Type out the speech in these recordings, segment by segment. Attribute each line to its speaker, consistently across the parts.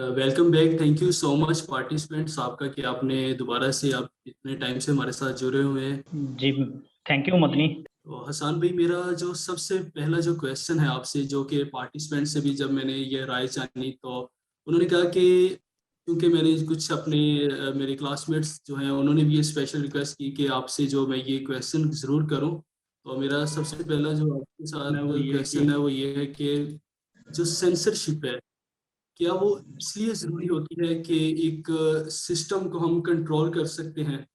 Speaker 1: Welcome back. Thank you so much participants आपका कि आपने दोबारा से आप इतने टाइम से हमारे साथ जुड़े हुए हैं।
Speaker 2: जी थैंक यू मदनी।
Speaker 1: तो हसान भाई, मेरा जो सबसे पहला जो क्वेश्चन है आपसे, जो कि पार्टिसिपेंट से भी जब मैंने ये राय जानी तो उन्होंने कहा कि क्योंकि मैंने कुछ अपने मेरे क्लासमेट्स जो हैं उन्होंने भी ये स्पेशल रिक्वेस्ट की कि आपसे जो मैं ये क्वेश्चन ज़रूर करूं। तो मेरा सबसे पहला जो आपके साथ क्वेश्चन है वो ये है कि जो सेंसरशिप है, क्या वो इसलिए जरूरी होती है कि एक सिस्टम को हम कंट्रोल कर सकते हैं?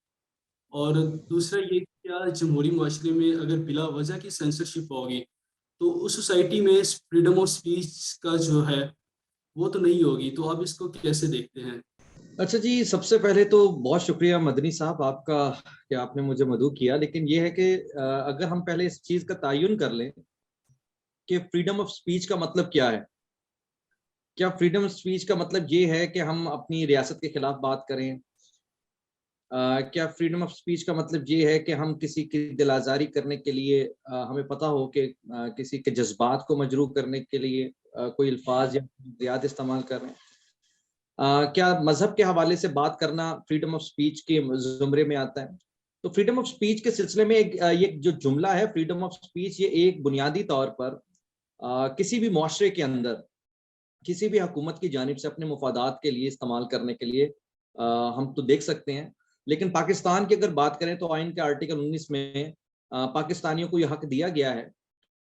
Speaker 1: और दूसरा ये, क्या जमहूरी माशरे में अगर बिला वजह की सेंसरशिप होगी तो उस सोसाइटी में फ्रीडम ऑफ स्पीच का जो है वो तो नहीं होगी। तो आप इसको कैसे देखते हैं?
Speaker 3: अच्छा जी, सबसे पहले तो बहुत शुक्रिया मदनी साहब आपका कि आपने मुझे मदऊ किया। लेकिन ये है कि अगर हम पहले इस चीज का तयन कर लें कि फ्रीडम ऑफ स्पीच का मतलब क्या है। क्या फ्रीडम ऑफ स्पीच का मतलब ये है कि हम अपनी रियासत के खिलाफ बात करें? क्या फ्रीडम ऑफ स्पीच का मतलब ये है कि हम किसी की दिल आज़ारी करने के लिए हमें पता हो कि किसी के जज्बात को मजरूह करने के लिए कोई अल्फाज या ज़्यादा इस्तेमाल कर रहे हैं? क्या मजहब के हवाले से बात करना फ्रीडम ऑफ स्पीच के जुमरे में आता है? तो फ्रीडम ऑफ स्पीच के सिलसिले में ये जो जुमला है फ्रीडम ऑफ स्पीच, ये एक बुनियादी तौर पर किसी भी मुआशरे के अंदर किसी भी हुकूमत की जानिब से अपने मुफादात के लिए इस्तेमाल करने के लिए हम तो देख सकते हैं। लेकिन पाकिस्तान की अगर बात करें तो आइन के आर्टिकल 19 में पाकिस्तानियों को यह हक दिया गया है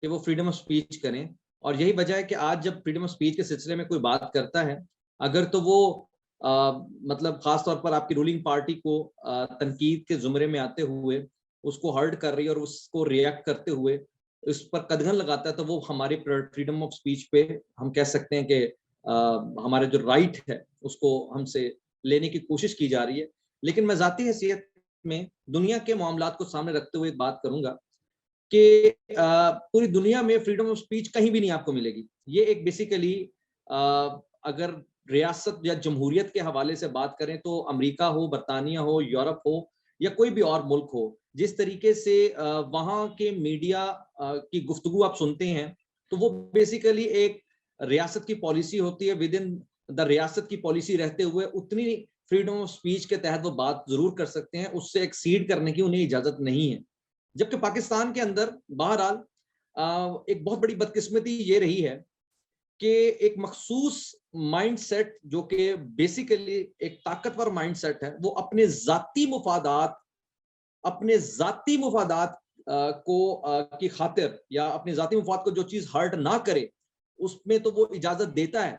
Speaker 3: कि वो फ्रीडम ऑफ स्पीच करें। और यही वजह है कि आज जब फ्रीडम ऑफ स्पीच के सिलसिले में कोई बात करता है, अगर तो वो मतलब खास तौर पर आपकी रूलिंग पार्टी को तनकीद के जुमरे में आते हुए उसको हर्ट कर रही है और उसको रिएक्ट करते हुए इस पर कदगन लगाता है, तो वो हमारे फ्रीडम ऑफ स्पीच पे हम कह सकते हैं कि हमारे जो राइट है उसको हमसे लेने की कोशिश की जा रही है। लेकिन मैं जाती हैसियत में दुनिया के मामलात को सामने रखते हुए एक बात करूंगा कि पूरी दुनिया में फ्रीडम ऑफ स्पीच कहीं भी नहीं आपको मिलेगी। ये एक बेसिकली अगर रियासत या जमहूरियत के हवाले से बात करें तो अमेरिका हो, बरतानिया हो, यूरोप हो या कोई भी और मुल्क हो, जिस तरीके से वहाँ के मीडिया की गुफ्तगू आप सुनते हैं तो वो बेसिकली एक रियासत की पॉलिसी होती है। विद इन द रियासत की पॉलिसी रहते हुए उतनी फ्रीडम ऑफ स्पीच के तहत वो बात जरूर कर सकते हैं, उससे एक्सीड करने की उन्हें इजाजत नहीं है। जबकि पाकिस्तान के अंदर बहरहाल एक बहुत बड़ी बदकिस्मती ये रही है कि एक मखसूस माइंडसेट जो कि बेसिकली एक ताकतवर माइंडसेट है, वो अपने जाती मुफादात को की खातिर या अपने जाती मुफाद को जो चीज हर्ट ना करे उसमें तो वो इजाजत देता है।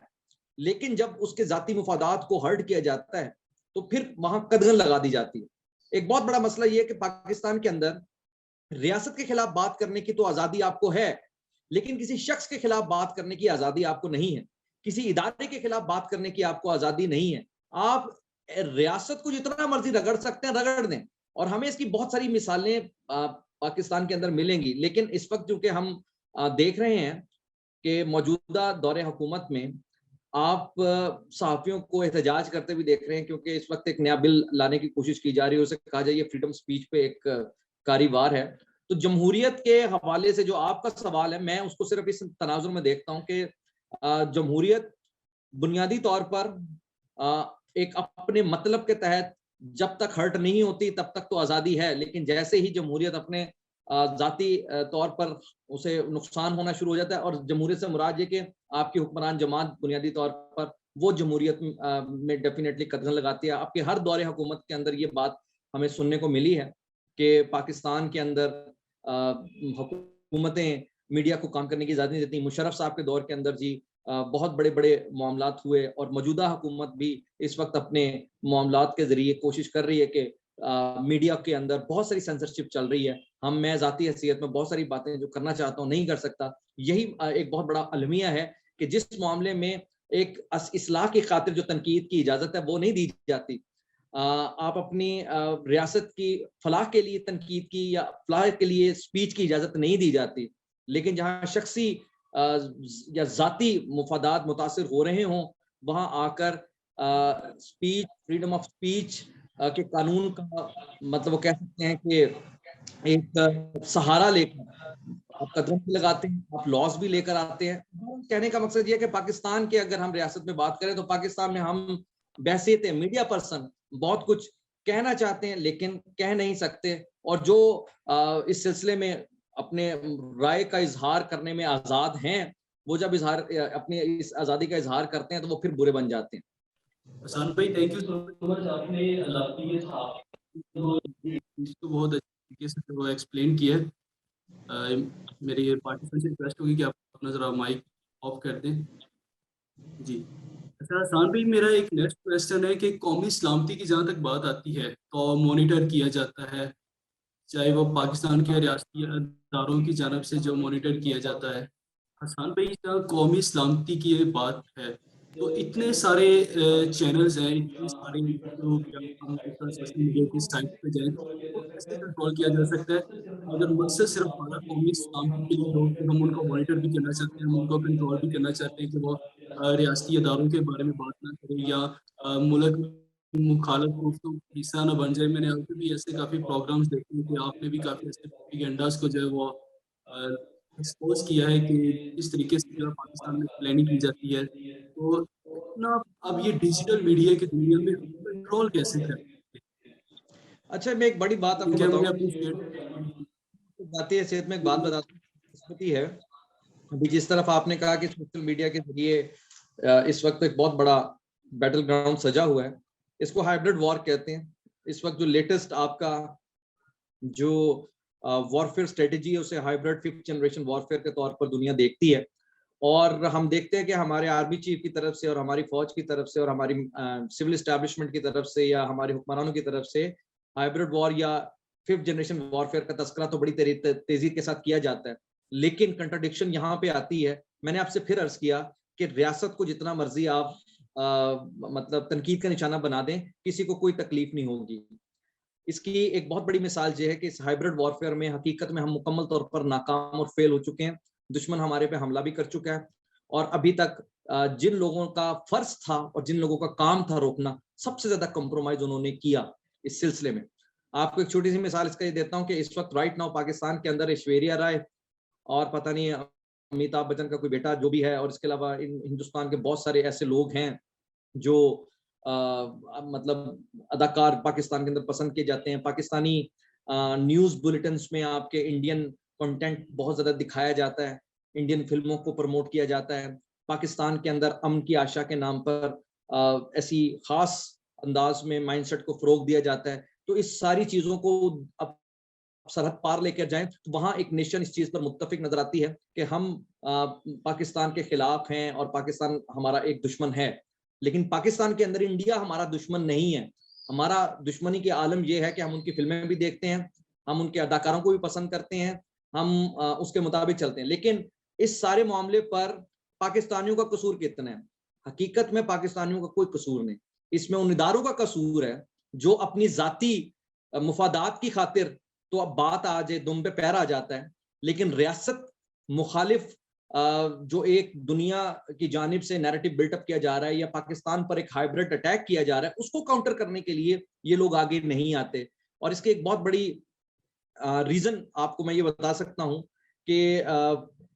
Speaker 3: लेकिन जब उसके जाती मुफादात को हर्ट किया जाता है तो फिर वहां कदगन लगा दी जाती है। एक बहुत बड़ा मसला ये है कि पाकिस्तान के अंदर रियासत के खिलाफ बात करने की तो आजादी आपको है, लेकिन किसी शख्स के खिलाफ बात करने की आजादी आपको नहीं है। किसी इदारे के खिलाफ बात करने की आपको आजादी नहीं है। आप रियासत को जितना मर्जी रगड़ सकते हैं रगड़ दें, और हमें इसकी बहुत सारी मिसालें पाकिस्तान के अंदर मिलेंगी। लेकिन इस वक्त चूंकि हम देख रहे हैं कि मौजूदा दौरे हुकूमत में आप सहाफियों को एहतजाज करते हुए देख रहे हैं, क्योंकि इस वक्त एक नया बिल लाने की कोशिश की जा रही है, उसे कहा जाए फ्रीडम स्पीच पे एक कारीवार है। तो जमहूरियत के हवाले से जो आपका सवाल है, मैं उसको सिर्फ इस तनाजुर में देखता हूँ कि जमहूरियत बुनियादी तौर पर एक अपने मतलब के तहत जब तक हर्ट नहीं होती तब तक तो आज़ादी है, लेकिन जैसे ही जमहूरियत अपने जाती तौर पर उसे नुकसान होना शुरू हो जाता है, और जमहूरियत से मुराद ये कि आपकी हुक्मरान जमात बुनियादी तौर पर वो जमहूरियत में डेफिनेटली कदम लगाती है। आपके हर दौरे हुकूमत के अंदर ये बात हमें सुनने को मिली है कि पाकिस्तान के अंदर हुकूमतें मीडिया को काम करने की इजाज़त नहीं देती। मुशर्रफ साहब के दौर के अंदर जी बहुत बड़े बड़े मामलात हुए, और मौजूदा हुकूमत भी इस वक्त अपने मामलात के जरिए कोशिश कर रही है कि मीडिया के अंदर बहुत सारी सेंसरशिप चल रही है। मैं ज़ाती हैसियत में बहुत सारी बातें जो करना चाहता हूँ नहीं कर सकता। यही एक बहुत बड़ा अलमिया है कि जिस मामले में एक इस्लाह की खातिर जो तनकीद की इजाज़त है वो नहीं दी जाती। आप अपनी रियासत की फलाह के लिए तनकीद की या फलाह के लिए स्पीच की इजाज़त नहीं दी जाती। लेकिन जहाँ शख्सी या ज़ाती मुफादात मुतासिर हो रहे हों, वहाँ आकर स्पीच, फ्रीडम ऑफ स्पीच के कानून का मतलब वो कह सकते हैं कि एक सहारा लेकर आप कदम भी लगाते हैं, आप लॉस भी लेकर आते हैं। कहने का मकसद ये है कि पाकिस्तान के अगर हम रियासत में बात करें तो पाकिस्तान में हम बहसीत मीडिया पर्सन बहुत कुछ कहना चाहते हैं लेकिन कह नहीं सकते, और जो इस सिलसिले में अपने राय का इजहार करने में आजाद हैं, वो जब अपनी इस आजादी का इजहार करते हैं तो वो फिर बुरे बन जाते हैं।
Speaker 1: हसन भाई, थैंक यू सो मच, आपने इसको बहुत अच्छे तरीके से वो एक्सप्लेन किया है। मेरी पार्टिसिपेंट से रिक्वेस्ट होगी कि आप अपना जरा माइक ऑफ कर दें। जी, अच्छा हसन भाई, मेरा एक नेक्स्ट क्वेश्चन है कि कौमी सलामती की जहाँ तक बात आती है तो मॉनिटर किया जाता है, चाहे वो पाकिस्तान के रियासती अदारों की जानब से जो मॉनिटर किया जाता है। हसन भाई, जहाँ कौमी सलामती की ये बात है तो इतने सारे चैनल्स हैं, इतने सारे यूट्यूब या हम सोशल मीडिया की साइट पे जाएं तो उनको कैसे कंट्रोल किया जा सकता है? अगर मकसद सिर्फ हमारा कौमी सलामती के लिए हो कि हम उनको मॉनिटर भी करना चाहते हैं, हम उनको कंट्रोल भी करना चाहते हैं कि वो रियासती अदारों के बारे में बात ना करें या मुल्क मुखालफ ग्रुप का हिस्सा ना बन जाए। मैंने अभी भी ऐसे काफ़ी प्रोग्राम्स देखे हैं कि आपने भी काफ़ी ऐसे प्रोपेगेंडास को जो है वो एक्सपोज किया है कि किस तरीके से जो है पाकिस्तान में प्लानिंग की जाती है। तो इतना अब ये डिजिटल मीडिया की दुनिया में कंट्रोल कैसे करें?
Speaker 3: अच्छा, मैं एक बड़ी बात आपको
Speaker 1: क्योंकि हमें
Speaker 3: बताऊं,
Speaker 1: अपनी स्टेट
Speaker 3: जाती है सेहत में एक बात बताता हूँ, स्थिति है अभी जिस तरफ आपने कहा कि सोशल मीडिया के जरिए इस वक्त एक बहुत बड़ा बैटल ग्राउंड सजा हुआ है, इसको हाइब्रिड वॉर कहते हैं। इस वक्त जो लेटेस्ट आपका जो वॉरफेयर स्ट्रेटेजी है उसे हाइब्रिड 5th जनरेशन वॉरफेयर के तौर पर दुनिया देखती है, और हम देखते हैं कि हमारे आर्मी चीफ की तरफ से और हमारी फौज की तरफ से और हमारी सिविल एस्टैब्लिशमेंट की तरफ से या हमारे हुक्मरानों की तरफ से हाइब्रिड वॉर या 5th जनरेशन वॉरफेयर का तस्करा तो बड़ी तेजी के साथ किया जाता है। लेकिन कंट्राडिक्शन यहाँ पे आती है, मैंने आपसे फिर अर्ज किया कि रियासत को जितना मर्जी आप मतलब तनकीद का निशाना बना दें, किसी को कोई तकलीफ नहीं होगी। इसकी एक बहुत बड़ी मिसाल ये है कि इस हाइब्रिड वॉरफेयर में हकीकत में हम मुकम्मल तौर पर नाकाम और फेल हो चुके हैं। दुश्मन हमारे पे हमला भी कर चुका है, और अभी तक जिन लोगों का फर्ज था और जिन लोगों का काम था रोकना, सबसे ज्यादा कंप्रोमाइज उन्होंने किया इस सिलसिले में। आपको एक छोटी सी मिसाल इसका ये देता हूँ कि इस वक्त राइट नाउ पाकिस्तान के अंदर ऐश्वर्या राय और पता नहीं अमिताभ बच्चन का कोई बेटा जो भी है, और इसके अलावा हिंदुस्तान के बहुत सारे ऐसे लोग हैं जो मतलब अदाकार पाकिस्तान के अंदर पसंद किए जाते हैं। पाकिस्तानी न्यूज बुलेटिन्स में आपके इंडियन कंटेंट बहुत ज्यादा दिखाया जाता है, इंडियन फिल्मों को प्रमोट किया जाता है। पाकिस्तान के अंदर अमन की आशा के नाम पर ऐसी खास अंदाज में माइंडसेट को फरोग दिया जाता है। तो इस सारी चीजों को अब सरहद पार लेकर जाएं तो वहां एक नेशन इस चीज पर मुत्तफिक नजर आती है कि हम पाकिस्तान के खिलाफ हैं और पाकिस्तान हमारा एक दुश्मन है। लेकिन पाकिस्तान के अंदर इंडिया हमारा दुश्मन नहीं है। हमारा दुश्मनी के आलम यह है कि हम उनकी फिल्में भी देखते हैं, हम उनके अदाकारों को भी पसंद करते हैं, हम उसके मुताबिक चलते हैं। लेकिन इस सारे मामले पर पाकिस्तानियों का कसूर कितना है? हकीकत में पाकिस्तानियों का कोई कसूर नहीं, इसमें उन इदारों का कसूर है जो अपनी जाती मुफादात की खातिर तो अब बात आ जाए दुम पे पैर आ जाता है, लेकिन रियासत मुखालिफ जो एक दुनिया की जानिब से नैरेटिव बिल्टअप किया जा रहा है या पाकिस्तान पर एक हाइब्रिड अटैक किया जा रहा है, उसको काउंटर करने के लिए ये लोग आगे नहीं आते। और इसकी एक बहुत बड़ी रीजन आपको मैं ये बता सकता हूं कि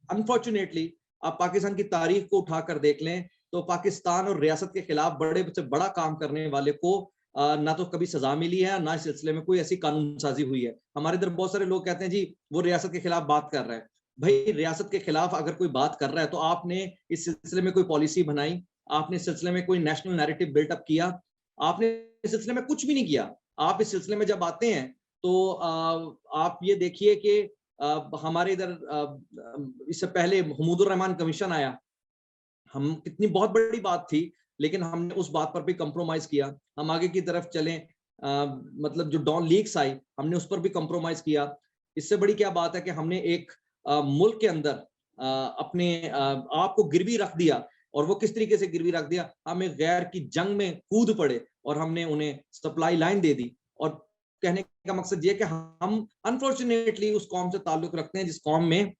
Speaker 3: अनफॉर्चुनेटली आप पाकिस्तान की तारीख को उठाकर देख लें तो पाकिस्तान और रियासत के खिलाफ बड़े से बड़ा काम करने वाले को ना तो कभी सजा मिली है, ना इस सिलसिले में कोई ऐसी कानून साजी हुई है। हमारे इधर बहुत सारे लोग कहते हैं जी वो रियासत के खिलाफ बात कर रहा है। भाई, रियासत के खिलाफ अगर कोई बात कर रहा है तो आपने इस सिलसिले में कोई पॉलिसी बनाई, आपने इस सिलसिले में कोई नेशनल नैरेटिव बिल्टअप किया? आपने इस सिलसिले में कुछ भी नहीं किया। आप इस सिलसिले में जब आते हैं तो आप ये देखिए कि हमारे इधर इससे पहले महमूदुर रहमान कमीशन आया, हम कितनी बहुत बड़ी बात थी, लेकिन हमने उस बात पर भी कंप्रोमाइज किया। हम आगे की तरफ चलें, मतलब जो डॉन लीक्स आई हमने उस पर भी कंप्रोमाइज किया। इससे बड़ी क्या बात है कि हमने एक मुल्क के अंदर अपने आप को गिरवी रख दिया, और वो किस तरीके से गिरवी रख दिया? हम एक गैर की जंग में कूद पड़े और हमने उन्हें सप्लाई लाइन दे दी। और कहने का मकसद ये कि हम अनफॉर्चुनेटली उस कौम से ताल्लुक रखते हैं जिस कौम में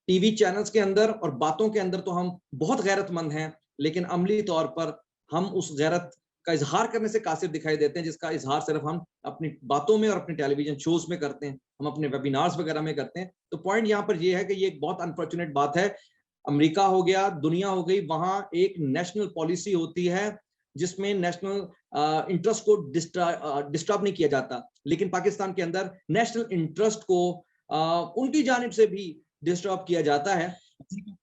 Speaker 3: टीवी चैनल्स के अंदर और बातों के अंदर तो हम बहुत गैरतमंद हैं, लेकिन अमली तौर पर हम उस गैरत का इजहार करने से कासिर दिखाई देते हैं, जिसका इजहार सिर्फ हम अपनी बातों में और अपने टेलीविजन शोज में करते हैं, हम अपने वेबिनार्स वगैरह में करते हैं। तो पॉइंट यहाँ पर यह है कि ये एक बहुत अनफॉर्चुनेट बात है। अमेरिका हो गया, दुनिया हो गई, वहां एक नेशनल पॉलिसी होती है जिसमें नेशनल इंटरेस्ट को डिस्टर्ब नहीं किया जाता, लेकिन पाकिस्तान के अंदर नेशनल इंटरेस्ट को उनकी जानिब से भी डिस्टर्ब किया जाता है।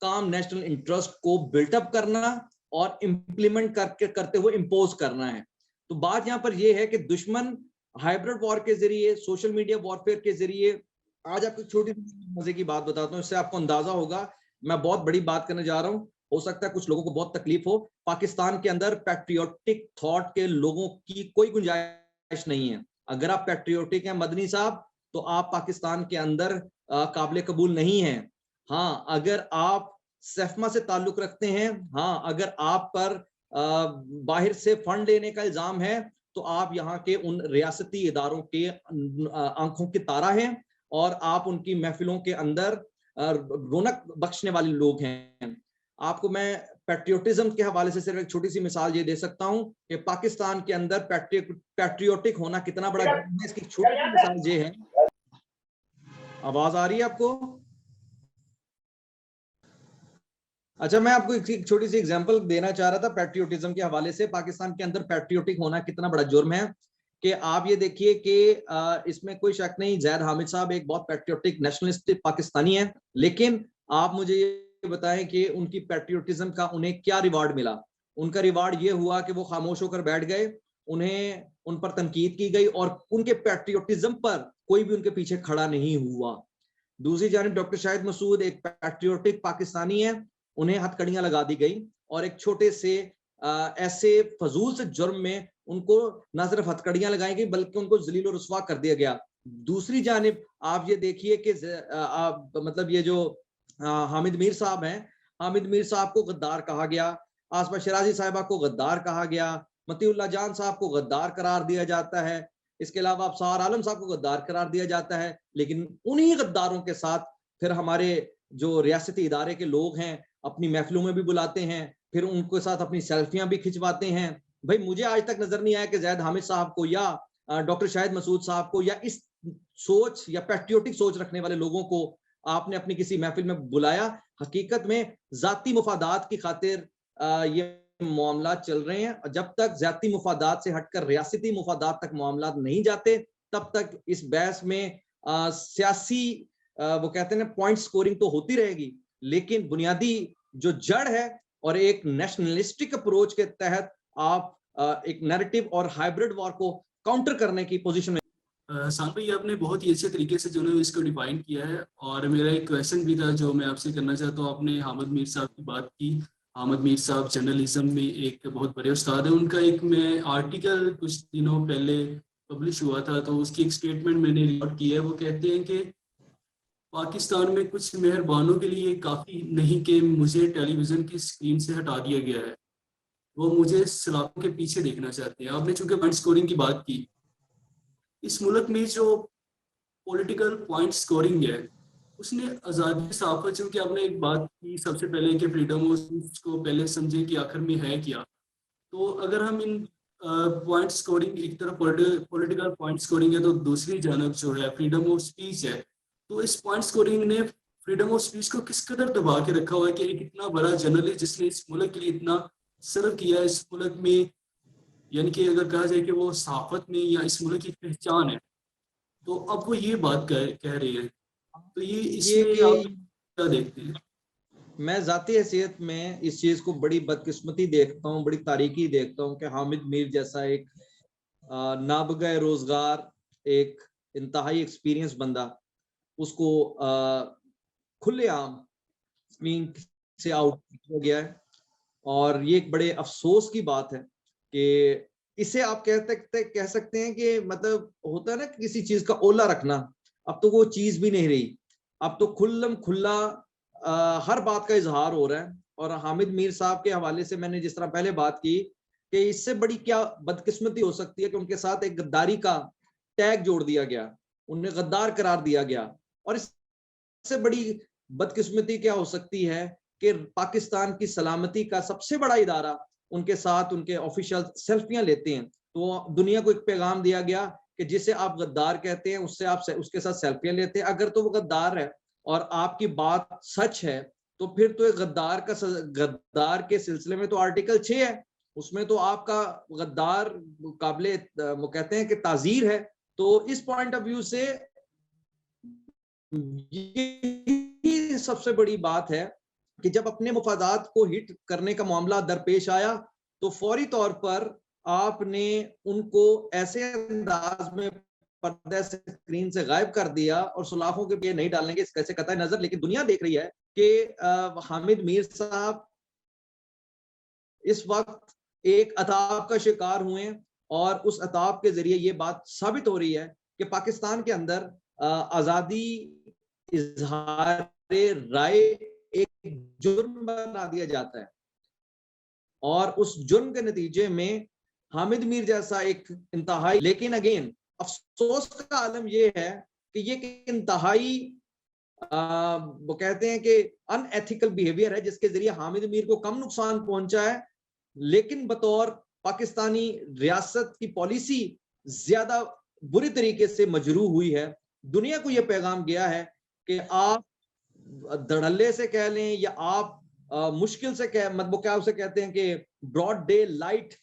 Speaker 3: काम नेशनल इंटरेस्ट को बिल्टअप करना और इम्प्लीमेंट करते हुए इम्पोज करना है। तो बात यहाँ पर यह है कि दुश्मन हाइब्रिड वॉर के जरिए, सोशल मीडिया वॉरफेयर के जरिए, आज आपको छोटी मजे की बात बताता हूँ, इससे आपको अंदाजा होगा मैं बहुत बड़ी बात करने जा रहा हूँ, हो सकता है कुछ लोगों को बहुत तकलीफ हो। पाकिस्तान के अंदर पैट्रियोटिक थॉट के लोगों की कोई गुंजाइश नहीं है। अगर आप पैट्रियोटिक हैं मदनी साहब, तो आप पाकिस्तान के अंदर काबिल कबूल नहीं है। हाँ, अगर आप सेफमा से ताल्लुक रखते हैं, हाँ, अगर आप पर बाहर से फंड लेने का इल्जाम है, तो आप यहाँ के उन रियासती इदारों के आंखों की तारा हैं और आप उनकी महफिलों के अंदर रौनक बख्शने वाले लोग हैं। आपको मैं पैट्रियोटिज्म के हवाले से सिर्फ एक छोटी सी मिसाल ये दे सकता हूं कि पाकिस्तान के अंदर पैट्रियोटिक होना कितना बड़ा है, इसकी छोटी सी मिसाल ये है। आवाज आ रही है आपको? अच्छा, मैं आपको एक छोटी सी एग्जांपल देना चाह रहा था पैट्रियोटिज्म के हवाले से। पाकिस्तान के अंदर पैट्रियोटिक होना कितना बड़ा जुर्म है कि आप ये देखिए कि इसमें कोई शक नहीं, जैद हामिद साहब एक बहुत पैट्रियोटिक नेशनलिस्ट पाकिस्तानी है, लेकिन आप मुझे ये बताएं कि उनकी पैट्रियोटिज्म का उन्हें क्या रिवार्ड मिला। उनका रिवार्ड ये हुआ कि वो खामोश होकर बैठ गए, उन्हें उन पर तनकीद की गई और उनके पैट्रियोटिज्म पर कोई भी उनके पीछे खड़ा नहीं हुआ। दूसरी जानिब डॉक्टर शाहिद मसूद एक पैट्रियोटिक पाकिस्तानी है, उन्हें हथकड़ियां लगा दी गई और एक छोटे से ऐसे फजूल से जुर्म में उनको न सिर्फ हथकड़ियां लगाई गई बल्कि उनको जलील और रुस्वा कर दिया गया। दूसरी जानिब आप ये देखिए कि मतलब ये जो हामिद मीर साहब हैं, हामिद मीर साहब को गद्दार कहा गया, आसमा शराजी साहिबा को गद्दार कहा गया, मतीउल्लाह जान साहब को गद्दार करार दिया जाता है, इसके अलावा अफसार आलम साहब को गद्दार करार दिया जाता है। लेकिन उन्हीं गद्दारों के साथ फिर हमारे जो रियासती इदारे के लोग हैं अपनी महफिलों में भी बुलाते हैं, फिर उनके साथ अपनी सेल्फियां भी खिंचवाते हैं। भाई मुझे आज तक नजर नहीं आया कि जैद हामिद साहब को या डॉक्टर शाहिद मसूद साहब को या इस सोच या पैट्रियोटिक सोच रखने वाले लोगों को आपने अपनी किसी महफिल में बुलाया। हकीकत में जाती मुफादात की खातिर ये मामला चल रहे हैं। जब तक जाती मुफादात से हटकर रियासती मुफादात तक मामला नहीं जाते, तब तक इस बहस में सियासी वो कहते हैं ना पॉइंट स्कोरिंग तो होती रहेगी, लेकिन बुनियादी जो जड़ है और एक नेशनलिस्टिक अप्रोच के तहत आप एक नैरेटिव और हाइब्रिड वॉर को काउंटर करने की पोजीशन में।
Speaker 1: सांग भाई, आपने बहुत ही अच्छे तरीके से जो है इसको डिफाइन किया है। और मेरा एक क्वेश्चन भी था जो मैं आपसे करना चाहता हूँ। आपने हामिद मीर साहब की बात की। हामिद मीर साहब जर्नलिज्म में एक बहुत बड़े उस्ताद है। उनका एक मैं आर्टिकल कुछ दिनों पहले पब्लिश हुआ था, तो उसकी एक स्टेटमेंट मैंने रिकॉर्ड की है। वो कहते हैं कि पाकिस्तान में कुछ मेहरबानों के लिए काफ़ी नहीं कि मुझे टेलीविज़न की स्क्रीन से हटा दिया गया है, वो मुझे सलाखों के पीछे देखना चाहते हैं। आपने चूंकि पॉइंट स्कोरिंग की बात की, इस मुल्क में जो पॉलिटिकल पॉइंट स्कोरिंग है उसने आज़ादी सहाफ़त, चूंकि आपने एक बात की सबसे पहले कि फ्रीडम ऑफ स्पीच को पहले समझे कि आखिर में है क्या। तो अगर हम इन पॉइंट स्कोरिंग, एक तरफ पॉलिटिकल पॉइंट स्कोरिंग है तो दूसरी जानब जो है फ्रीडम ऑफ स्पीच है, तो इस पॉइंट स्कोरिंग ने फ्रीडम ऑफ स्पीच को किस कदर दबा के रखा हुआ है कि एक इतना बड़ा जर्नलिस्ट जिसने इस मुल्क के लिए इतना सर्व किया है, इस मुल्क में, यानी कि अगर कहा जाए कि वो सहाफत में या इस मुल्क की पहचान है, तो अब वो ये बात कह रहे हैं। तो ये इसमें आप क्या देखते हैं?
Speaker 3: मैं जाती हैसियत में इस चीज को बड़ी बदकिस्मती देखता हूँ, बड़ी तारीकी देखता हूँ कि हामिद मीर जैसा एक नाबगह रोजगार, एक इंतहाई एक्सपीरियंस बंदा, उसको खुलेआम स्क्रीन से आउट हो गया है। और ये एक बड़े अफसोस की बात है कि इसे आप कह सकते हैं कि मतलब होता है ना किसी चीज का ओला रखना, अब तो वो चीज भी नहीं रही। अब तो खुल्लम खुल्ला हर बात का इजहार हो रहा है। और हामिद मीर साहब के हवाले से मैंने जिस तरह पहले बात की कि इससे बड़ी क्या बदकिस्मती हो सकती है कि उनके साथ एक गद्दारी का टैग जोड़ दिया गया, उन्हें गद्दार करार दिया गया। और इससे बड़ी बदकिस्मती क्या हो सकती है कि पाकिस्तान की सलामती का सबसे बड़ा इदारा उनके साथ उनके ऑफिशियल सेल्फियां लेते हैं, तो दुनिया को एक पैगाम दिया गया कि जिसे आप गद्दार कहते हैं उससे आप उसके साथ सेल्फियां लेते हैं, अगर तो वो गद्दार है और आपकी बात सच है तो फिर तो गद्दार के सिलसिले में तो आर्टिकल 6 है, उसमें तो आपका गद्दार काबिले वो कहते हैं कि ताजीर है। तो इस पॉइंट ऑफ व्यू से ये सबसे बड़ी बात है कि जब अपने मुफादात को हिट करने का मामला दरपेश आया तो फौरी तौर पर आपने उनको ऐसे अंदाज में पर्दे से स्क्रीन से गायब कर दिया और सुलाखों के लिए नहीं डालेंगे इस कैसे कतई नजर, लेकिन दुनिया देख रही है कि हामिद मीर साहब इस वक्त एक अताब का शिकार हुए और उस अताब के जरिए ये बात साबित हो रही है कि पाकिस्तान के अंदर आजादी इजहार राय एक जुर्म बना दिया जाता है और उस जुर्म के नतीजे में हामिद मीर जैसा एक इंतहाई, लेकिन अगेन अफसोस का आलम यह है कि ये इंतहाई वो कहते हैं कि अनएथिकल बिहेवियर है जिसके जरिए हामिद मीर को कम नुकसान पहुंचा है, लेकिन बतौर पाकिस्तानी रियासत की पॉलिसी ज्यादा बुरी तरीके से मजरूह हुई है। दुनिया को यह पैगाम गया है कि आप धड़ल्ले से कह लें या आप मुश्किल से कह मतलब क्या उसे कहते हैं कि ब्रॉड डे लाइट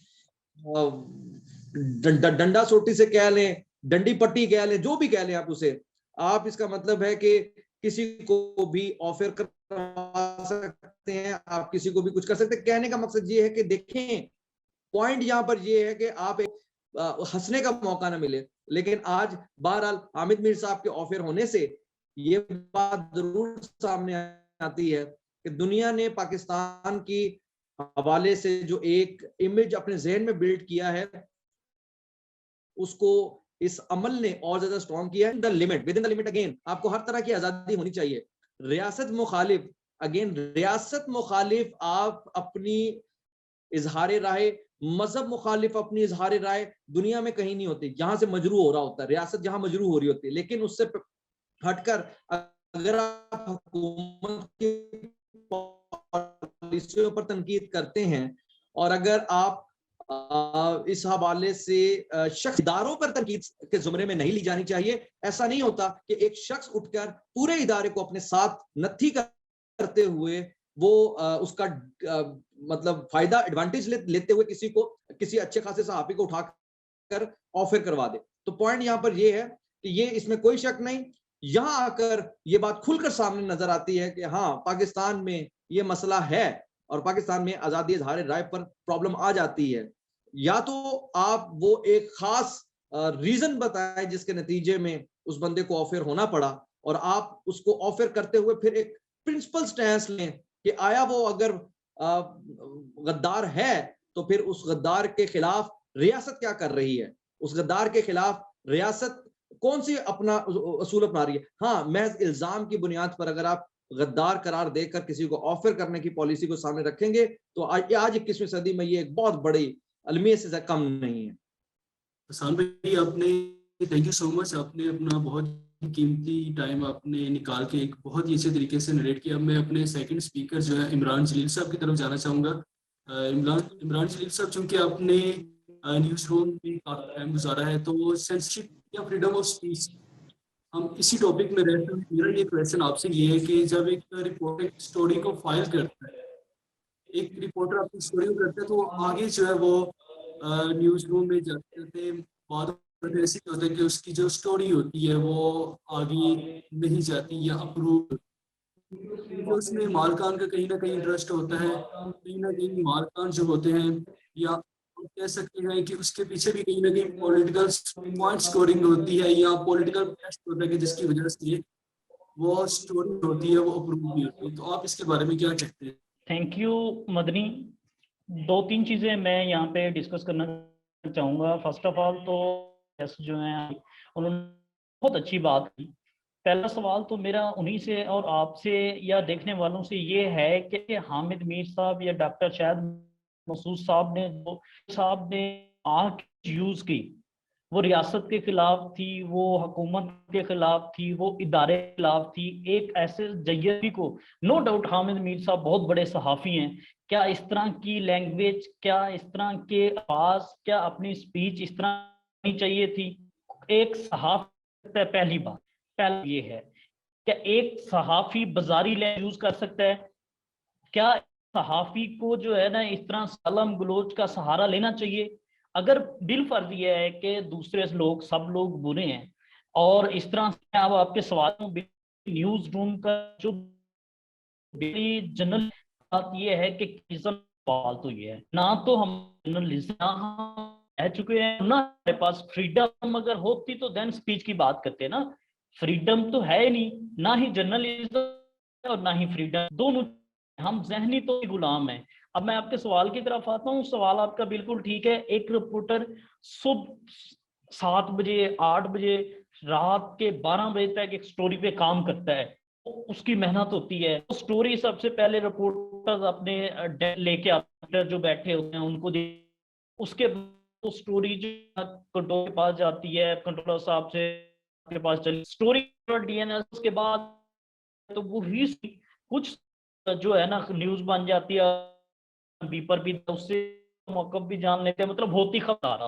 Speaker 3: डंडा सोटी से कह लें, डंडी पट्टी कह लें, जो भी कह लें आप उसे, आप इसका मतलब है कि किसी को भी ऑफर करवा सकते हैं, आप किसी को भी कुछ कर सकते हैं। कहने का मकसद ये है कि देखें पॉइंट यहां पर ये है कि आप एक हंसने का मौका ना मिले, लेकिन आज बहरहाल हामिद मीर साहब के ऑफर होने से ये बात जरूर सामने आती है कि दुनिया ने पाकिस्तान की हवाले से जो एक इमेज अपने जहन में बिल्ड किया है उसको इस अमल ने और ज्यादा स्ट्रॉन्ग किया है। With in the limit again आपको हर तरह की आजादी होनी चाहिए। रियासत मुखालिफ, अगेन रियासत मुखालिफ आप अपनी इजहार राय, मजहब मुखालिफ अपनी इजहार राय दुनिया में कहीं नहीं होती, जहां से मजरू हो रहा होता है, रियासत जहां मजरू हो रही होती है। लेकिन उससे हटकर अगर आप हुकूमत की पॉलिसियों पर तनकीद करते हैं और अगर आप इस हवाले से शख्सदारों पर तनकीद के जुमरे में नहीं ली जानी चाहिए। ऐसा नहीं होता कि एक शख्स उठकर पूरे इदारे को अपने साथ नत्थी करते हुए वो उसका मतलब फायदा एडवांटेज लेते हुए किसी अच्छे खासे सहाफी को उठाकर ऑफर करवा दे। तो पॉइंट यहाँ पर ये है कि ये इसमें कोई शक नहीं, यहां आकर ये बात खुलकर सामने नजर आती है कि हाँ पाकिस्तान में ये मसला है और पाकिस्तान में आजादी इजहार राय पर प्रॉब्लम आ जाती है। या तो आप वो एक खास रीजन बताएं जिसके नतीजे में उस बंदे को ऑफर होना पड़ा और आप उसको ऑफर करते हुए फिर एक प्रिंसिपल स्टैंस लें कि आया वो अगर गद्दार है तो फिर उस गद्दार के खिलाफ रियासत क्या कर रही है, उस गद्दार के खिलाफ रियासत कौन सी अपना असूल अपना रही है। हाँ, महज इल्जाम की बुनियाद पर अगर आप गद्दार करार देकर किसी को ऑफर करने की पॉलिसी को सामने रखेंगे तो आज 21वीं सदी में ये एक बहुत बड़ी अलमियत से कम नहीं है।
Speaker 1: हसन भाई आपने थैंक यू सो मच, आपने अपना बहुत कीमती टाइम आपने निकाल के एक बहुत ही अच्छे तरीके से नरेट किया। मैं अपने सेकंड स्पीकर जो है इमरान जलील साहब की तरफ जाना चाहूँगा। इमरान जलील साहब, चूँकि आपने न्यूज़ रूम में काफ़ी टाइम गुजारा है तो सेंसरशिप या फ्रीडम ऑफ स्पीच हम इसी टॉपिक में रहते हैं। मेरा ये क्वेश्चन आपसे ये है कि जब एक रिपोर्टर स्टोरी को फाइल करता है, एक रिपोर्टर अपनी स्टोरी को करता है तो आगे जो है वो न्यूज़ रूम में जाते बाद ऐसे होता है कि उसकी जो स्टोरी होती है वो आगे नहीं जाती या अप्रूव, तो उसमें मालकान का कहीं ना कहीं इंटरेस्ट होता है, कहीं ना कहीं मालकान जो होते हैं या हम कह सकते हैं कि उसके पीछे भी कहीं ना कहीं पॉलिटिकल पॉइंट स्कोरिंग होती है या पॉलिटिकल प्रेशर होता है कि जिसकी वजह से वो स्टोरी होती है वो अप्रूव भी होती है। तो आप इसके बारे में क्या कहते हैं?
Speaker 2: Thank you Madani. दो तीन चीज़ें मैं यहाँ पे डिस्कस करना चाहूँगा। फर्स्ट ऑफ ऑल तो जो है उन्होंने बहुत अच्छी बात की। पहला सवाल तो मेरा उन्हीं से और आपसे या देखने वालों से ये है कि हामिद मीर साहब या डॉक्टर शाहिद मसूद साहब ने जो साहब ने आँख यूज़ की वो रियासत के खिलाफ थी, वो हुकूमत के खिलाफ थी, वो इदारे के खिलाफ थी। एक ऐसे जय्यदी को, नो डाउट हामिद मीर साहब बहुत बड़े सहाफ़ी हैं, क्या इस तरह की लैंग्वेज, क्या इस तरह के अल्फाज, क्या अपनी स्पीच इस तरह नहीं चाहिए थी? एक सहाफ़ी, पहली बात पहला ये है, क्या एक सहाफ़ी बाजारी लैंग्वेज यूज कर सकता है? क्या सहाफ़ी को जो है ना इस तरह सलम गलोच का सहारा लेना चाहिए? अगर बिल फर्ज ये है कि दूसरे लोग, सब लोग बुरे हैं, और इस तरह से अब आपके सवालों, न्यूज रूम का जो जनरल बात ये है कि सवाल तो ये है, ना तो हम जर्नलिज्म रह चुके हैं, ना हमारे पास फ्रीडम अगर होती तो देन स्पीच की बात करते ना। फ्रीडम तो है ही नहीं, ना ही जर्नलिज्म और ना ही फ्रीडम, दोनों हम जहनी तो गुलाम हैं। अब मैं आपके सवाल की तरफ आता हूँ। सवाल आपका बिल्कुल ठीक है। एक रिपोर्टर सुबह 7 बजे, 8 बजे, रात के 12 बजे तक एक स्टोरी पे काम करता है, उसकी मेहनत होती है। स्टोरी सबसे पहले रिपोर्टर्स अपने लेके आते हैं, जो बैठे होते हैं उनको उसके बाद स्टोरी जो कंट्रोलर के पास जाती है, कंट्रोलर साहब से के पास चली स्टोरी डीएनएस, उसके बाद तो वो ही कुछ जो है ना न्यूज बन जाती है, बीपर भी, उससे मौका भी जान लेते हैं। मतलब बहुत ही खबर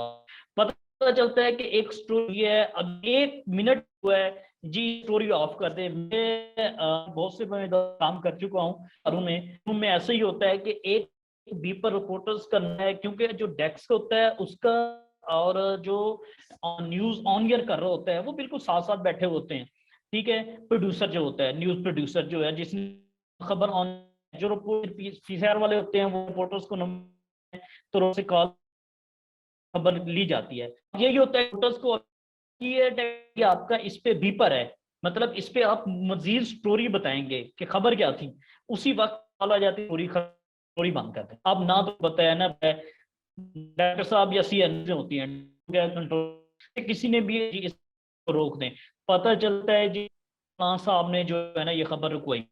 Speaker 2: पता चलता है कि एक स्टोरी है, अब 1 मिनट हुआ है जी, स्टोरी ऑफ कर दे। मैं बहुत से मैं काम कर चुका हूँ और उनमें ऐसा ही होता है कि एक बीपर रिपोर्टर्स करना है, क्योंकि जो डेस्क होता है उसका और जो न्यूज ऑन ईयर कर रहा होता है वो बिल्कुल साथ साथ बैठे होते हैं। ठीक है, प्रोड्यूसर जो होता है, न्यूज प्रोड्यूसर जो है, जिसने खबर ऑन, जो पीसीआर वाले होते हैं वो रिपोर्टर्स को तो से कॉल खबर ली जाती है। यही होता है रिपोर्टर्स को कि आपका इस पे बीपर है, मतलब इस पे आप मजीद स्टोरी बताएंगे कि खबर क्या थी, उसी वक्त कॉल आ जाती है, पूरी स्टोरी बंद कर दें। अब ना तो बताया ना डॉक्टर साहब या सीएन होती हैं कंट्रोल, किसी ने भी इसको रोक दें, पता चलता है जी साहब ने जो है ना ये खबर रुकवाई,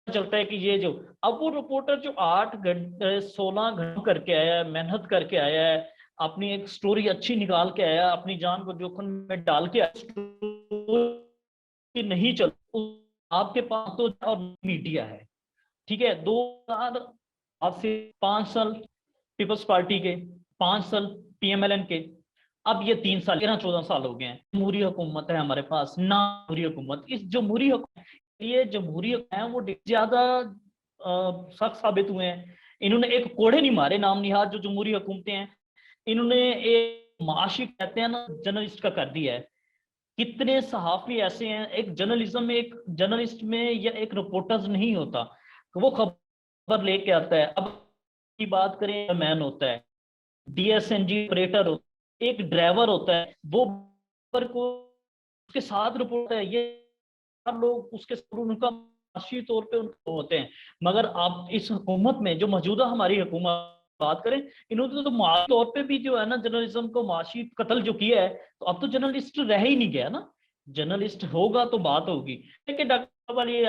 Speaker 2: चलता है कि ये जो, अब वो रिपोर्टर जो 8 घंटे 16 घंटे करके आया है, मेहनत करके आया है, अपनी एक स्टोरी अच्छी निकाल के आया, अपनी जान को जोखिम में डाल के स्टोरी नहीं चल, आपके पास तो और मीडिया है। ठीक है, 2000 आज से 5 साल पीपल्स पार्टी के, 5 साल पीएमएलएन के, अब ये 3 साल 13-14 साल हो गए हैं। जमहूरी हुकूमत है हमारे पास ना, जमहूरी हुकूमत, इस जमहूरी ये जमहूरी है वो ज्यादा सख्त साबित हुए हैं। इन्होंने एक कोड़े नहीं मारे नाम निहाद जो जमहूरी हुकूमतें हैं, इन्होंने एक माशी कहते हैं ना जर्नलिस्ट का कर दिया है। कितने सहाफी ऐसे हैं, एक जर्नलिज्म में, एक जर्नलिस्ट में या एक रिपोर्टर नहीं होता, वो खबर लेके आता है। अब की बात करें, मैन होता है, डीएसएनजी ऑपरेटर होता है, एक ड्राइवर होता है, वो को उसके साथ रिपोर्ट है, ये लोग उसके उनका माशी तौर पे उनको होते हैं। मगर आप इस हुकूमत में जो मौजूदा हमारी हुकूमत बात करें, इन्होंने तो माशी तौर पे भी जो है ना जर्नलिज्म को माशी कत्ल जो किया है, तो अब तो जर्नलिस्ट रह ही नहीं गया ना। जर्नलिस्ट होगा तो बात होगी। लेकिन डॉक्टर वाली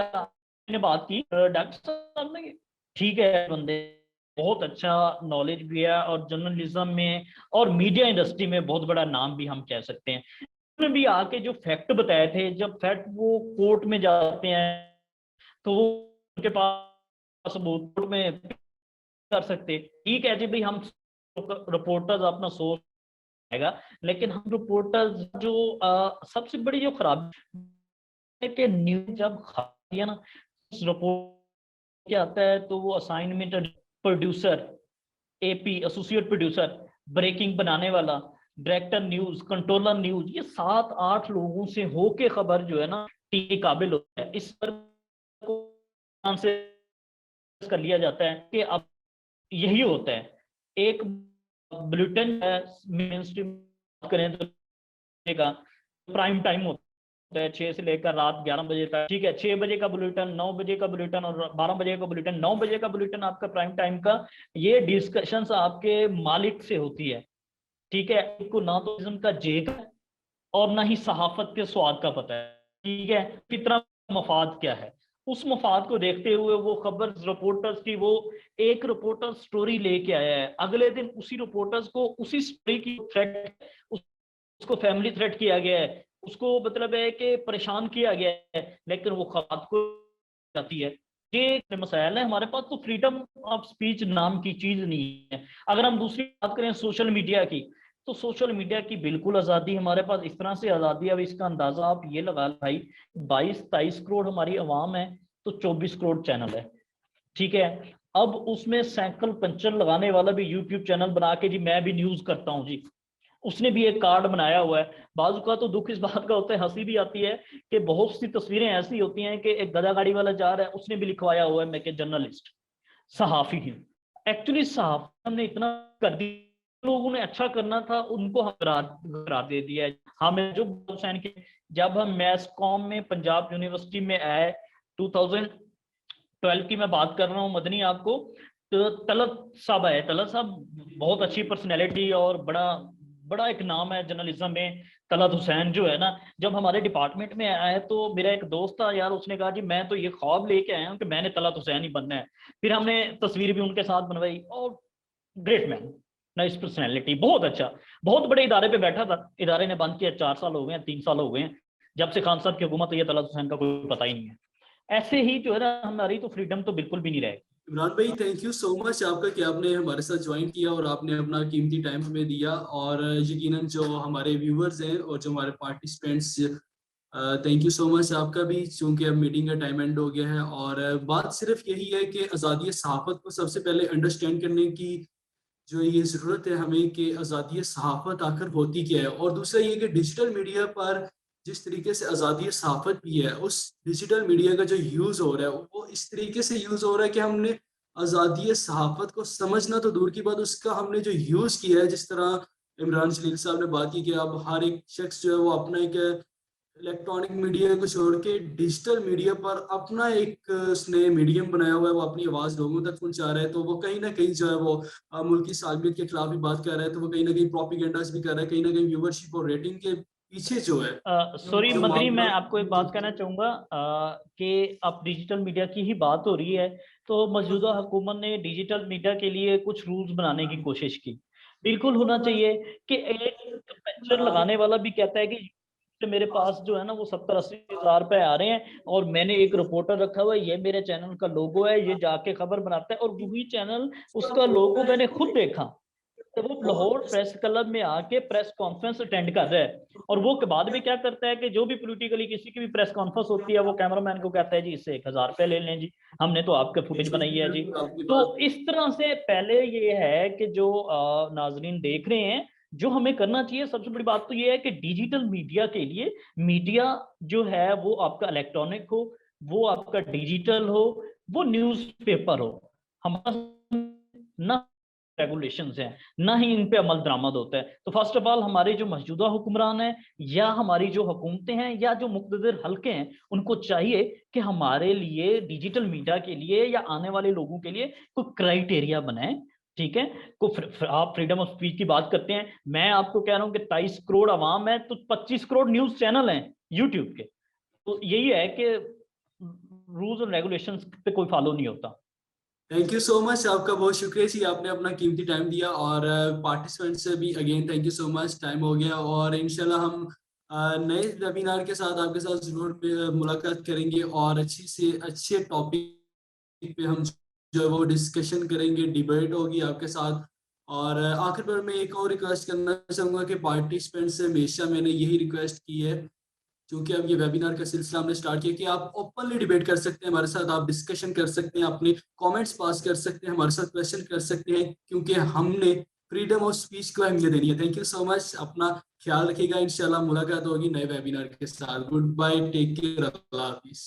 Speaker 2: ने बात की, डॉक्टर साहब ने, ठीक है, बंदे बहुत अच्छा नॉलेज भी है और जर्नलिज्म में और मीडिया इंडस्ट्री में बहुत बड़ा नाम भी हम कह सकते हैं। उन्होंने भी आके जो फैक्ट बताए थे, जब फैक्ट वो कोर्ट में जाते हैं तो वो उनके पास कोर्ट में कर सकते, ठीक है जी भाई, हम रिपोर्टर्स अपना सोच आएगा, लेकिन हम रिपोर्टर्स जो सबसे बड़ी जो खराबी है कि न्यूज जब खाती है ना, रिपोर्ट क्या आता है तो वो assignment, producer, AP associate producer, breaking बनाने वाला, डायरेक्टर न्यूज, कंट्रोलर न्यूज, ये 7-8 लोगों से होके खबर जो है ना टी काबिल होता है। इस पर से कर लिया जाता है कि अब यही होता है। एक बुलेटिन मेन स्ट्रीम करें तो का प्राइम टाइम होता है 6 से लेकर रात 11 बजे तक। ठीक है, 6 बजे का बुलेटिन, 9 बजे का बुलेटिन और 12 बजे का बुलेटिन। 9 बजे का बुलेटिन आपका प्राइम टाइम का, ये डिस्कशंस आपके मालिक से होती है। ठीक है, इनको ना तो इज्म का जेग है और ना ही सहाफत के स्वाद का पता है। ठीक है, कितना मफाद क्या है, उस मफाद को देखते हुए वो खबर रिपोर्टर्स की, वो एक रिपोर्टर स्टोरी लेके आया है, अगले दिन उसी रिपोर्टर्स को उसी स्टोरी की थ्रेड उसको फैमिली थ्रेट किया गया है, उसको मतलब है कि परेशान किया गया है, लेकिन वो बात को जाती है। ये मसाइल है हमारे पास। तो फ्रीडम ऑफ स्पीच नाम की चीज नहीं है। अगर हम दूसरी बात करें सोशल मीडिया की, तो सोशल मीडिया की बिल्कुल आज़ादी हमारे पास, इस तरह से आज़ादी। अब इसका अंदाजा आप ये लगा भाई, 22-23 करोड़ हमारी आवाम है, तो 24 करोड़ चैनल है, ठीक है। अब उसमें सैकल पंचर लगाने वाला भी यूट्यूब चैनल बना के जी मैं भी न्यूज करता हूँ जी, उसने भी एक कार्ड बनाया हुआ है। बाजू का तो दुख इस बात का होता है, हंसी भी आती है कि बहुत सी तस्वीरें ऐसी होती हैं कि एक गधा गाड़ी वाला जा रहा है, उसने भी लिखवाया हुआ है मैं के जर्नलिस्ट सहाफी हूँ। एक्चुअली सहाफी हमने इतना कर दिया, लोगों ने अच्छा करना था उनको हम करार दे दिया है। हमें जो हुसैन के, जब हम मैस कॉम में पंजाब यूनिवर्सिटी में आए 2012 की मैं बात कर रहा हूँ मदनी आपको, तो तलत साहब आए। तलत साहब बहुत अच्छी पर्सनैलिटी और बड़ा एक नाम है जर्नलिज्म में, तलत हुसैन जो है ना। जब हमारे डिपार्टमेंट में आए तो मेरा एक दोस्त था यार, उसने कहा जी मैं तो ये ख्वाब लेके आया हूँ कि मैंने तलत हुसैन ही बनना है। फिर हमने तस्वीर भी उनके साथ बनवाई, और ग्रेट मैन, नाइस पर्सनैलिटी, बहुत अच्छा। बहुत बड़े इदारे पे बैठा था, इदारे ने बंद किया, 4 साल हो गए हैं, 3 साल हो गए हैं जब से खान साहब की हुकूमत है, ये तलत हुसैन का कोई पता ही नहीं है। ऐसे ही जो है ना हमारी तो फ्रीडम तो बिल्कुल भी नहीं रहेगी।
Speaker 1: इमरान भाई थैंक यू सो मच आपका कि आपने हमारे साथ ज्वाइन किया और आपने अपना कीमती टाइम हमें दिया। और यकीनन जो हमारे व्यूवर्स हैं और जो हमारे participants, thank you so much आपका भी, चूंकि अब मीटिंग का टाइम एंड हो गया है। और बात सिर्फ यही है कि आज़ादी सहाफ़त को सबसे पहले अंडरस्टैंड करने की जो ये ज़रूरत है हमें कि आज़ादी सहाफ़त आखिर होती क्या है। और दूसरा ये कि डिजिटल मीडिया पर जिस तरीके से आज़ादी सहाफ़त भी है, उस डिजिटल मीडिया का जो यूज़ हो रहा है वो इस तरीके से यूज़ हो रहा है कि हमने आज़ादी सहाफ़त को समझना तो दूर की बात, उसका हमने जो यूज़ किया है, जिस तरह इमरान जलील साहब ने बात की कि अब हर एक शख्स जो है वो अपना एक इलेक्ट्रॉनिक मीडिया को छोड़ के डिजिटल मीडिया पर अपना एक उसने मीडियम बनाया हुआ है, वो अपनी आवाज़ लोगों तक पहुंचा रहा है। तो वो कहीं ना कहीं जो है वो मुल्क की सालमियत के खिलाफ भी बात कर रहा है, तो वो कहीं ना कहीं प्रोपिगेंडास भी कर रहा है, कहीं ना कहीं व्यूवरशिप और रेटिंग के पीछे जो है
Speaker 2: सॉरी
Speaker 1: जो
Speaker 2: मदनी, मैं
Speaker 1: मामला।
Speaker 2: आपको एक बात कहना चाहूँगा कि अब डिजिटल मीडिया की ही बात हो रही है, तो मौजूदा हुकूमत ने डिजिटल मीडिया के लिए कुछ रूल्स बनाने की कोशिश की। बिल्कुल होना चाहिए कि एक पेंशन लगाने वाला भी कहता है कि तो मेरे पास जो है ना वो 70-80 हज़ार रुपए आ रहे हैं, और मैंने एक रिपोर्टर रखा हुआ है, ये मेरे चैनल का लोगो है, ये जाके खबर बनाता है, और वही चैनल उसका लोगो मैंने खुद देखा, तो वो लाहौर प्रेस क्लब में आके प्रेस कॉन्फ्रेंस अटेंड कर रहा है। और वो के बाद भी क्या करता है कि जो भी पॉलिटिकली किसी की भी प्रेस कॉन्फ्रेंस होती है, वो कैमरामैन को कहता है जी इससे 1000 रुपए ले लें जी, हमने तो आपके फुटेज बनाई है जी।
Speaker 1: आपकी
Speaker 2: तो
Speaker 1: बात
Speaker 2: इस तरह से पहले ये है कि जो नाजरीन देख रहे हैं, जो हमें करना चाहिए सबसे बड़ी बात तो ये है कि डिजिटल मीडिया के लिए, मीडिया जो है वो आपका इलेक्ट्रॉनिक हो, वो आपका डिजिटल हो, वो न्यूज़पेपर हो, हमारा ना रेगुलेशंस हैं, ना ही इन पे अमल दरामद होता है। तो फर्स्ट ऑफ ऑल हमारे जो मौजूदा हुक्मरान हैं या हमारी जो हुकूमतें हैं या जो मुक़्तदिर हल्के हैं, उनको चाहिए कि हमारे लिए डिजिटल मीडिया के लिए या आने वाले लोगों के लिए कोई क्राइटेरिया बनाएं, ठीक है। आप फ्रीडम ऑफ स्पीच की बात करते हैं, मैं आपको कह रहा हूँ कि 23 करोड़ आवाम है, तो 25 करोड़ न्यूज़ चैनल हैं यूट्यूब के। तो यही है कि रूल्स और रेगुलेशंस पे कोई फॉलो नहीं होता।
Speaker 1: थैंक यू सो मच, आपका बहुत शुक्रिया जी, आपने अपना कीमती टाइम दिया। और पार्टिसिपेंट से भी again thank you so much, time हो गया और इंशाल्लाह हम नए वेबिनार के साथ आपके साथ जरूर मुलाकात करेंगे और अच्छी से अच्छे टॉपिक पे हम जो है वो डिस्कशन करेंगे, डिबेट होगी आपके साथ। और आखिर पर मैं एक और रिक्वेस्ट करना चाहूँगा कि पार्टिसिपेंट से हमेशा मैंने यही रिक्वेस्ट की है, क्योंकि अब ये वेबिनार का सिलसिला हमने स्टार्ट किया, कि आप ओपनली डिबेट कर सकते हैं हमारे साथ, आप डिस्कशन कर सकते हैं, अपने कमेंट्स पास कर सकते हैं, हमारे साथ क्वेश्चन कर सकते हैं, क्योंकि हमने फ्रीडम ऑफ स्पीच को अहमियत देनी है। थैंक यू सो मच, अपना ख्याल रखिएगा, इंशाल्लाह मुलाकात होगी नए वेबिनार के साथ। गुड बाय, टेक केयर, अल्लाह हाफिज़।